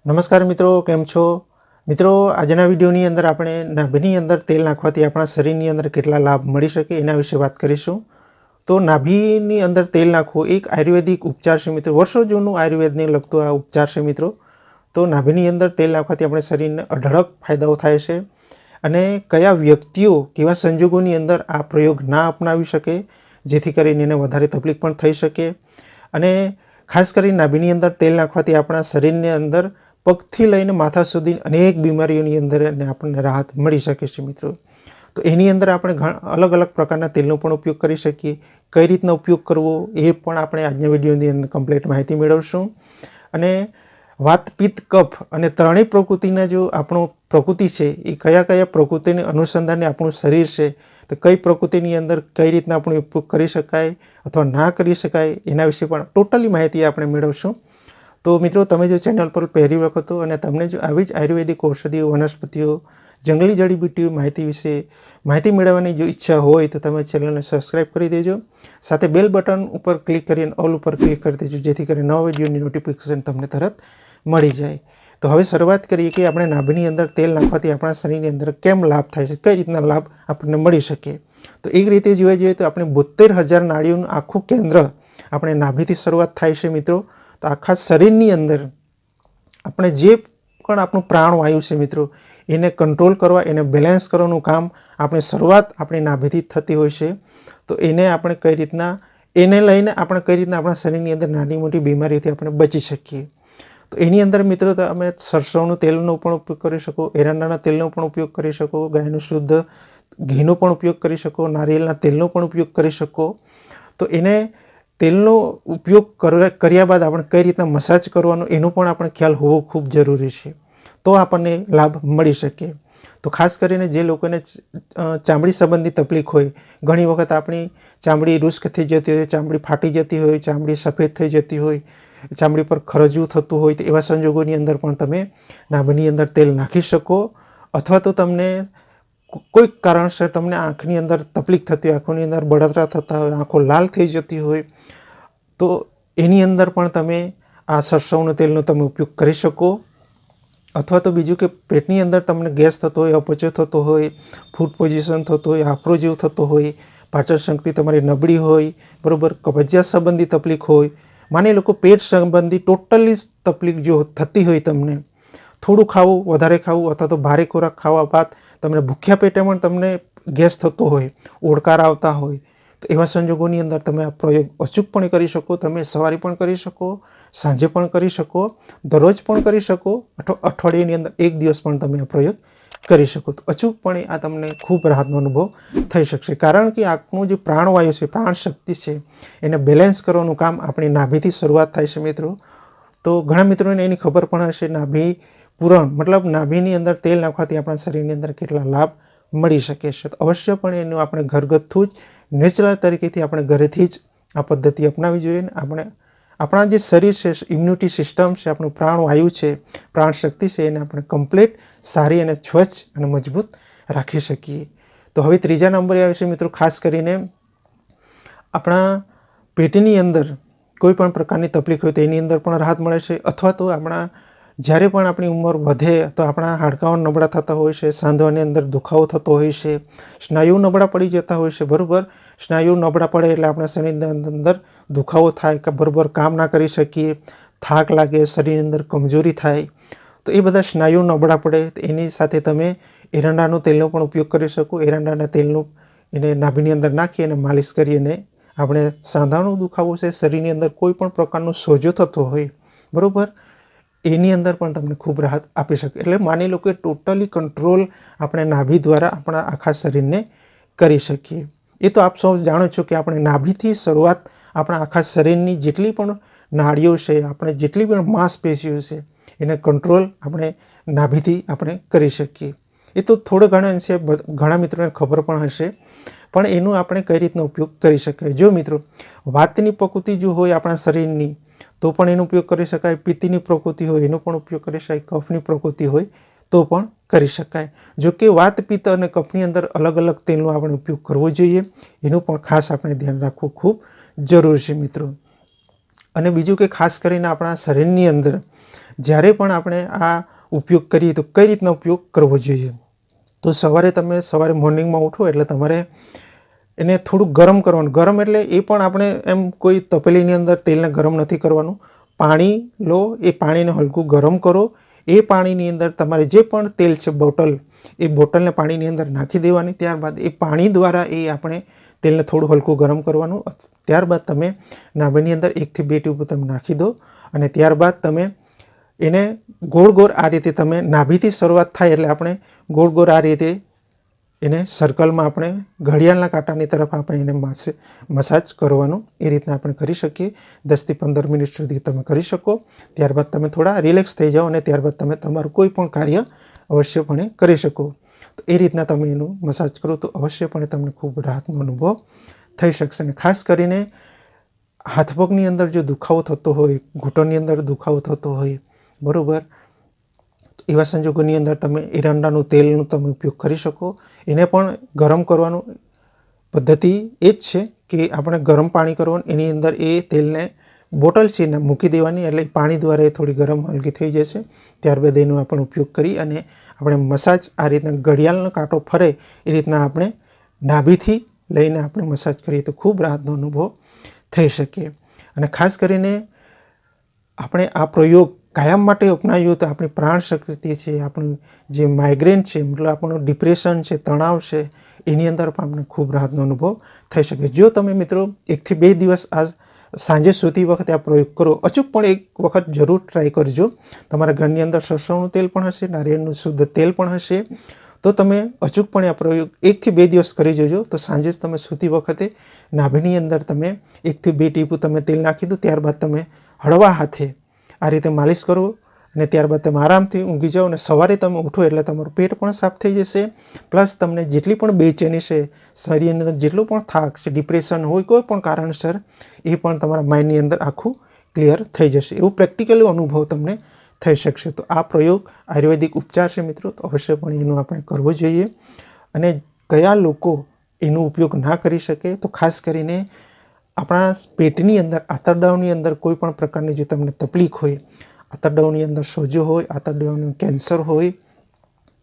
નમસ્કાર મિત્રો, કેમ છો? મિત્રો, આજના વિડીયોની અંદર આપણે નાભીની અંદર તેલ નાખવાથી આપણા શરીરની અંદર કેટલા લાભ મળી શકે એના વિશે વાત કરીશું. તો નાભીની અંદર તેલ નાખવું એક આયુર્વેદિક ઉપચાર છે મિત્રો. વર્ષો જૂનું આયુર્વેદને લગતો આ ઉપચાર છે મિત્રો. તો નાભીની અંદર તેલ નાખવાથી આપણે શરીરને અઢળક ફાયદાઓ થાય છે. અને કયા વ્યક્તિઓ કેવા સંજોગોની અંદર આ પ્રયોગ ના અપનાવી શકે જેથી કરીને એને વધારે તકલીફ પણ થઈ શકે. અને ખાસ કરીને નાભીની અંદર તેલ નાખવાથી આપણા શરીરની અંદર પગથી લઈને માથા સુધી અનેક બીમારીઓની અંદર આપણને રાહત મળી શકે છે મિત્રો. તો એની અંદર આપણે અલગ અલગ પ્રકારના તેલનો પણ ઉપયોગ કરી શકીએ. કઈ રીતના ઉપયોગ કરવો એ પણ આપણે આજના વિડીયોની અંદર કમ્પ્લીટ માહિતી મેળવશું. અને વાત, પિત્ત, કફ અને ત્રણેય પ્રકૃતિના જો આપણો પ્રકૃતિ છે એ કયા કયા પ્રકૃતિને અનુસંધાને આપણું શરીર છે, તો કઈ પ્રકૃતિની અંદર કઈ રીતના આપણે ઉપયોગ કરી શકાય અથવા ના કરી શકાય એના વિશે પણ ટોટલી માહિતી આપણે મેળવશું. તો મિત્રો, તમે જો ચેનલ પર પહેલી વખત હો અને તમને જો આવી જ આયુર્વેદિક ઔષધિઓ, વનસ્પતિઓ, જંગલી જડીબુટ્ટીઓ માહિતી વિશે માહિતી મેળવવાની જો ઈચ્છા હોય તો તમે ચેનલને સબસ્ક્રાઈબ કરી દેજો. સાથે બેલ બટન ઉપર ક્લિક કરીને ઓલ ઉપર ક્લિક કરી દેજો જેથી કરીને નવા વિડીયોની નોટિફિકેશન તમને તરત મળી જાય. તો હવે શરૂઆત કરીએ કે આપણે નાભીની અંદર તેલ નાખવાથી આપણા શરીરની અંદર કેમ લાભ થાય છે, કઈ રીતના લાભ આપણને મળી શકે. તો એક રીતે જોવા જઈએ તો આપણે 72,000 નાડીઓનું આખું કેન્દ્ર આપણે નાભીથી શરૂઆત થાય છે મિત્રો. તો આખા શરીરની અંદર આપણે જે પણ આપણું પ્રાણવાયુ છે મિત્રો, એને કંટ્રોલ કરવા, એને બેલેન્સ કરવાનું કામ આપણે શરૂઆત આપણી નાભીથી થતી હોય છે. તો એને આપણે કઈ રીતના લઈને આપણે કઈ રીતના આપણા શરીરની અંદર નાની મોટી બીમારીઓથી આપણે બચી શકીએ. તો એની અંદર મિત્રો તમે સરસવનું તેલનો પણ ઉપયોગ કરી શકો, એરંડાના તેલનો પણ ઉપયોગ કરી શકો, ગાયનું શુદ્ધ ઘીનો પણ ઉપયોગ કરી શકો, નારિયેળના તેલનો પણ ઉપયોગ કરી શકો. તો એને તેલનો ઉપયોગ કર્યા બાદ આપણે કઈ રીતના મસાજ કરવાનો એનો પણ આપણે ખ્યાલ હોવો ખૂબ જરૂરી છે. તો આપણને લાભ મળી શકે. તો ખાસ કરીને જે લોકોને ચામડી સંબંધી તકલીફ હોય, ઘણી વખત આપણી ચામડી રૂસ્ક થઈ જતી હોય, ચામડી ફાટી જતી હોય, ચામડી સફેદ થઈ જતી હોય, ચામડી પર ખરજવું થતું હોય, તો એવા સંજોગોની અંદર પણ તમે નાભીની અંદર તેલ નાખી શકો. અથવા તો તમને કોઈક કારણસર તમને આંખની અંદર તકલીફ થતી હોય, આંખોની અંદર બળતરા થતા હોય, આંખો લાલ થઈ જતી હોય, તો એની અંદર પણ તમે આ સરસવના તેલનો તમે ઉપયોગ કરી શકો. અથવા તો બીજું કે પેટની અંદર તમને ગેસ થતો હોય, અપચો થતો હોય, ફૂડ પોઝિશન થતો હોય, આફરો જેવું થતો હોય, પાચન શક્તિ તમારી નબળી હોય, બરાબર, કબજિયાત સંબંધી તકલીફ હોય, માની લોકો પેટ સંબંધી ટોટલી તકલીફ જો થતી હોય, તમને થોડું ખાવું, વધારે ખાવું અથવા તો ભારે ખોરાક ખાવા બાદ તમને ભૂખ્યા પેટે પણ તમને ગેસ થતો હોય, ઓડકાર આવતા હોય, તો એવા સંજોગોની અંદર તમે આ પ્રયોગ અચૂકપણે કરી શકો. તમે સવારે પણ કરી શકો, સાંજે પણ કરી શકો, દરરોજ પણ કરી શકો, અઠવાડિયાની અંદર એક દિવસ પણ તમે આ પ્રયોગ કરી શકો. તો અચૂકપણે આ તમને ખૂબ રાહતનો અનુભવ થઈ શકશે. કારણ કે આપણું જે પ્રાણવાયુ છે, પ્રાણ શક્તિ છે, એને બેલેન્સ કરવાનું કામ આપણી નાભીથી શરૂઆત થાય છે મિત્રો. તો ઘણા મિત્રોને એની ખબર પણ હશે, નાભી પૂરણ મતલબ નાભીની અંદર તેલ નાખવાથી આપણા શરીરની અંદર કેટલા લાભ મળી શકે છે. તો અવશ્યપણે એનું આપણે ઘરગથ્થું જ નેચરલ તરીકેથી આપણે ઘરેથી જ આ પદ્ધતિ અપનાવી જોઈએ. ને આપણે આપણા જે શરીર છે, ઇમ્યુનિટી સિસ્ટમ છે, આપણું પ્રાણવાયુ છે, પ્રાણ શક્તિ છે, એને આપણે કમ્પ્લીટ સારી અને સ્વચ્છ અને મજબૂત રાખી શકીએ. તો હવે ત્રીજા નંબરે આવે છે મિત્રો, ખાસ કરીને આપણા પેટની અંદર કોઈ પણ પ્રકારની તકલીફ હોય તો એની અંદર પણ રાહત મળે છે. અથવા તો આપણા જ્યારે પણ આપણી ઉંમર વધે તો આપણા હાડકાઓ નબળા થતા હોય છે, સાંધોની અંદર દુખાવો થતો હોય છે, સ્નાયુ નબળા પડી જતા હોય છે, બરાબર. સ્નાયુ નબળા પડે એટલે આપણા શરીરની અંદર દુખાવો થાય, કે બરાબર કામ ના કરી શકીએ, થાક લાગે, શરીરની અંદર કમજોરી થાય. તો એ બધા સ્નાયુ નબળા પડે તો એની સાથે તમે એરંડાનો તેલનો પણ ઉપયોગ કરી શકો. એરંડાના તેલનું એને નાભીની અંદર નાખી અને માલિશ કરી અને આપણે સાંધાનો દુખાવો છે, શરીરની અંદર કોઈ પણ પ્રકારનો સોજો થતો હોય, બરાબર, એની અંદર પણ તમને ખૂબ રાહત આપી શકે. એટલે માની લો કે ટોટલી કંટ્રોલ આપણે નાભી દ્વારા આપણા આખા શરીરને કરી શકીએ. એ તો આપ સૌ જાણો છો કે આપણે નાભીથી શરૂઆત આપણા આખા શરીરની જેટલી પણ નાડીઓ છે, આપણે જેટલી પણ માંસપેશીઓ છે, એને કંટ્રોલ આપણે નાભીથી આપણે કરી શકીએ. એ તો થોડો ઘણા અંશે ઘણા મિત્રોને ખબર પણ હશે, પણ એનું આપણે કઈ રીતનો ઉપયોગ કરી શકાય. જો મિત્રો વાતની પ્રકૃતિ જો હોય આપણા શરીરની તો પણ એનો ઉપયોગ કરી શકાય, પિત્તની પ્રકૃતિ હોય એનો પણ ઉપયોગ કરી શકાય, કફની પ્રકૃતિ હોય તો પણ કરી શકાય. જો કે વાત, પિત્ત અને કફની અંદર અલગ અલગ તેલનો આપણે ઉપયોગ કરવો જોઈએ, એનું પણ ખાસ આપણે ધ્યાન રાખવું ખૂબ જરૂરી છે મિત્રો. અને બીજું કે ખાસ કરીને આપણા શરીરની અંદર જ્યારે પણ આપણે આ ઉપયોગ કરીએ તો કઈ રીતના ઉપયોગ કરવો જોઈએ. તો સવારે મોર્નિંગમાં ઉઠો એટલે તમારે એને થોડું ગરમ કરવાનું. ગરમ એટલે એ પણ આપણે એમ કોઈ તપેલીની અંદર તેલને ગરમ નથી કરવાનું. પાણી લો, એ પાણીને હલકું ગરમ કરો. એ પાણીની અંદર તમારે જે પણ તેલ છે એ બોટલને પાણીની અંદર નાખી દેવાની. ત્યારબાદ એ પાણી દ્વારા એ આપણે તેલને થોડું હલકું ગરમ કરવાનું. ત્યારબાદ તમે નાભીની અંદર 1 થી 2 ટીપું તમે નાખી દો અને ત્યારબાદ તમે એને ગોળ આ રીતે તમે નાભીથી શરૂઆત થાય એટલે આપણે ગોળ આ રીતે એને સર્કલમાં આપણે ઘડિયાળના કાંટાની તરફ આપણે એને મસાજ કરવાનું. એ રીતના આપણે કરી શકીએ. 10 થી 15 મિનિટ સુધી તમે કરી શકો. ત્યારબાદ તમે થોડા રિલેક્સ થઈ જાઓ અને ત્યારબાદ તમે તમારું કોઈ પણ કાર્ય અવશ્યપણે કરી શકો. તો એ રીતના તમે એનું મસાજ કરો તો અવશ્યપણે તમને ખૂબ રાહતનો અનુભવ થઈ શકશે. અને ખાસ કરીને હાથ પગની અંદર જો દુખાવો થતો હોય, ઘૂંટણની અંદર દુખાવો થતો હોય, બરાબર, એવા સંજોગોની અંદર તમે એરંડાનું તેલનું તમે ઉપયોગ કરી શકો. એને પણ ગરમ કરવાનું પદ્ધતિ એ જ છે કે આપણે ગરમ પાણી કરવાનું, એની અંદર એ તેલને બોટલ છે એને મૂકી દેવાની એટલે પાણી દ્વારા એ થોડી ગરમ હલકી થઈ જશે. ત્યારબાદ એનો આપણે ઉપયોગ કરી અને આપણે મસાજ આ રીતના ઘડિયાળનો કાંટો ફરે એ રીતના આપણે નાભીથી લઈને આપણે મસાજ કરીએ તો ખૂબ રાહતનો અનુભવ થઈ શકે. અને ખાસ કરીને આપણે આ પ્રયોગ કાયમ માટે અપનાવ્યો તો આપણી પ્રાણ શક્તિ છે, આપણું જે માઇગ્રેન છે, મતલબ આપણું ડિપ્રેશન છે, તણાવ છે, એની અંદર પણ આપણે ખૂબ રાહતનો અનુભવ થઈ શકે. જો તમે મિત્રો 1 થી 2 દિવસ આ સાંજે સૂતી વખતે આ પ્રયોગ કરો, અચૂકપણે એક વખત જરૂર ટ્રાય કરજો. તમારા ઘરની અંદર સરસવનું તેલ પણ હશે, નારિયેળનું શુદ્ધ તેલ પણ હશે. તો તમે અચૂકપણે આ પ્રયોગ 1 થી 2 દિવસ કરી જોજો. તો સાંજે તમે સૂતી વખતે નાભીની અંદર તમે 1 થી 2 ટીપું તમે તેલ નાખી દો. ત્યારબાદ તમે હળવા હાથે આ રીતે માલિશ કરો અને ત્યારબાદ તમે આરામથી ઊંઘી જાઓ. અને સવારે તમે ઉઠો એટલે તમારું પેટ પણ સાફ થઈ જશે. પ્લસ તમને જેટલી પણ બેચેની છે, શરીરની અંદર જેટલું પણ થાક છે, ડિપ્રેશન હોય કોઈ પણ કારણસર, એ પણ તમારા માઇન્ડની અંદર આખું ક્લિયર થઈ જશે. એવું પ્રેક્ટિકલી અનુભવ તમને થઈ શકશે. તો આ પ્રયોગ આયુર્વેદિક ઉપચાર છે મિત્રો, તો અવશ્યપણે એનો આપણે કરવો જોઈએ. અને કયા લોકો એનો ઉપયોગ ના કરી શકે, તો ખાસ કરીને આપણા પેટની અંદર આંતરડાઓની અંદર કોઈ પણ પ્રકારની જો તમને તકલીફ હોય, આંતરડાઓની અંદર સોજો હોય, આંતરડાઓનું કેન્સર હોય,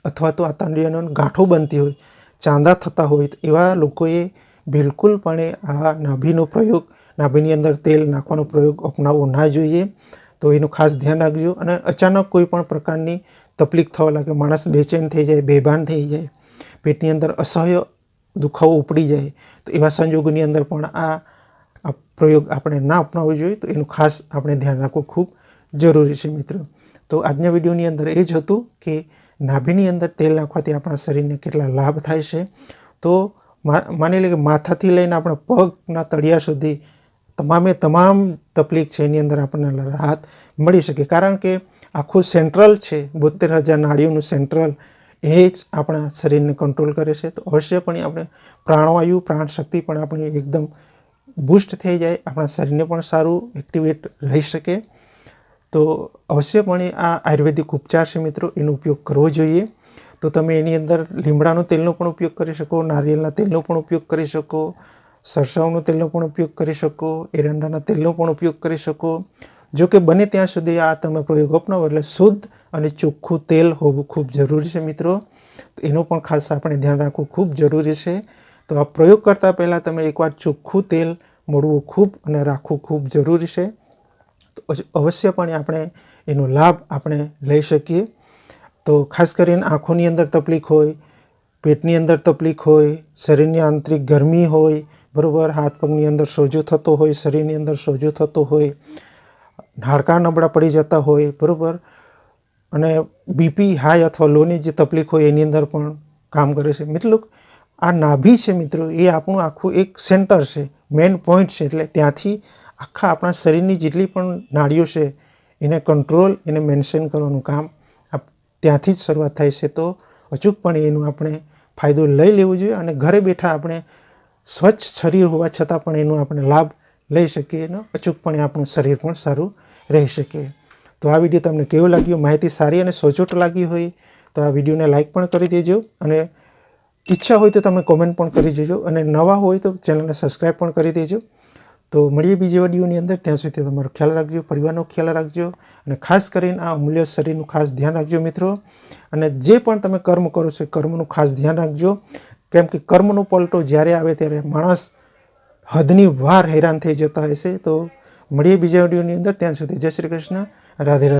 અથવા તો આંતરડાઓની ગાંઠો બનતી હોય, ચાંદા થતા હોય, તો એવા લોકોએ બિલકુલપણે આ નાભીનો પ્રયોગ, નાભીની અંદર તેલ નાખવાનો પ્રયોગ અપનાવવો ના જોઈએ. તો એનું ખાસ ધ્યાન રાખજો. અને અચાનક કોઈ પણ પ્રકારની તકલીફ થવા લાગે, માણસ બેચેન થઈ જાય, બેભાન થઈ જાય, પેટની અંદર અસહ્ય દુખાવો ઉપડી જાય, તો એવા સંજોગોની અંદર પણ આ પ્રયોગ આપણે ના અપનાવવો જોઈએ. તો એનું ખાસ આપણે ધ્યાન રાખવું ખૂબ જરૂરી છે મિત્રો. તો આજના વિડીયોની અંદર એ જ હતું કે નાભીની અંદર તેલ નાખવાથી આપણા શરીરને કેટલા લાભ થાય છે. તો માની લે કે માથાથી લઈને આપણા પગના તળિયા સુધી તમામ તકલીફ છે એની અંદર આપણને રાહત મળી શકે. કારણ કે આખું સેન્ટ્રલ છે, 72,000 નાડીઓનું સેન્ટ્રલ, એ જ આપણા શરીરને કંટ્રોલ કરે છે. તો અવશ્યપણે આપણે પ્રાણવાયુ, પ્રાણશક્તિ પણ આપણી એકદમ બૂસ્ટ થઈ જાય, આપણા શરીરને પણ સારું એક્ટિવેટ રહી શકે. તો અવશ્યપણે આ આયુર્વેદિક ઉપચાર છે મિત્રો, એનો ઉપયોગ કરવો જોઈએ. તો તમે એની અંદર લીમડાનો તેલનો પણ ઉપયોગ કરી શકો, નારિયેળના તેલનો પણ ઉપયોગ કરી શકો, સરસવનો તેલનો પણ ઉપયોગ કરી શકો, એરંડાના તેલનો પણ ઉપયોગ કરી શકો. જો કે બને ત્યાં સુધી આ તમે પ્રયોગ અપનાવો એટલે શુદ્ધ અને ચોખ્ખું તેલ હોવું ખૂબ જરૂરી છે મિત્રો. તો એનું પણ ખાસ આપણે ધ્યાન રાખવું ખૂબ જરૂરી છે. તો આ પ્રયોગ કરતાં પહેલાં તમે એકવાર ચોખ્ખું તેલ મળવું ખૂબ અને રાખવું ખૂબ જરૂરી છે. તો અવશ્યપણે આપણે એનો લાભ આપણે લઈ શકીએ. તો ખાસ કરીને આંખોની અંદર તકલીફ હોય, પેટની અંદર તકલીફ હોય, શરીરની આંતરિક ગરમી હોય, બરાબર, હાથ પગની અંદર સોજો થતો હોય, શરીરની અંદર સોજો થતો હોય, હાડકાં નબળા પડી જતા હોય, બરાબર, અને બીપી હાઈ અથવા લોની જે તકલીફ હોય એની અંદર પણ કામ કરે છે. મતલબ આ નાભી છે મિત્રો, એ આપણું આખું એક સેન્ટર છે, મેઇન પોઈન્ટ છે. એટલે ત્યાંથી આખા આપણા શરીરની જેટલી પણ નાડીઓ છે એને કંટ્રોલ, એને મેન્ટેન કરવાનું કામ ત્યાંથી જ શરૂઆત થાય છે. તો અચૂકપણે એનો આપણે ફાયદો લઈ લેવો જોઈએ અને ઘરે બેઠા આપણે સ્વચ્છ શરીર હોવા છતાં પણ એનો આપણે લાભ લઈ શકીએ અને અચૂકપણે આપણું શરીર પણ સારું રહી શકે. તો આ વિડીયો તમને કેવો લાગ્યો? માહિતી સારી અને સચોટ લાગી હોય તો આ વિડીયોને લાઇક પણ કરી દેજો અને ઈચ્છા હોય તો તમે કોમેન્ટ પણ કરી દેજો અને નવા હોય તો ચેનલને સબસ્ક્રાઈબ પણ કરી દેજો. તો મળીએ બીજી વિડીયોની અંદર. ત્યાં સુધી તમારો ખ્યાલ રાખજો, પરિવારનો ખ્યાલ રાખજો અને ખાસ કરીને આ અમૂલ્ય શરીરનું ખાસ ધ્યાન રાખજો મિત્રો. અને જે પણ તમે કર્મ કરો છો એ કર્મનું ખાસ ધ્યાન રાખજો, કેમ કે કર્મનો પલટો જ્યારે આવે ત્યારે માણસ હદની વાર હેરાન થઈ જતા હશે. તો મળીએ બીજા વિડીયોની અંદર. ત્યાં સુધી જય શ્રી કૃષ્ણ, રાધે રાધે.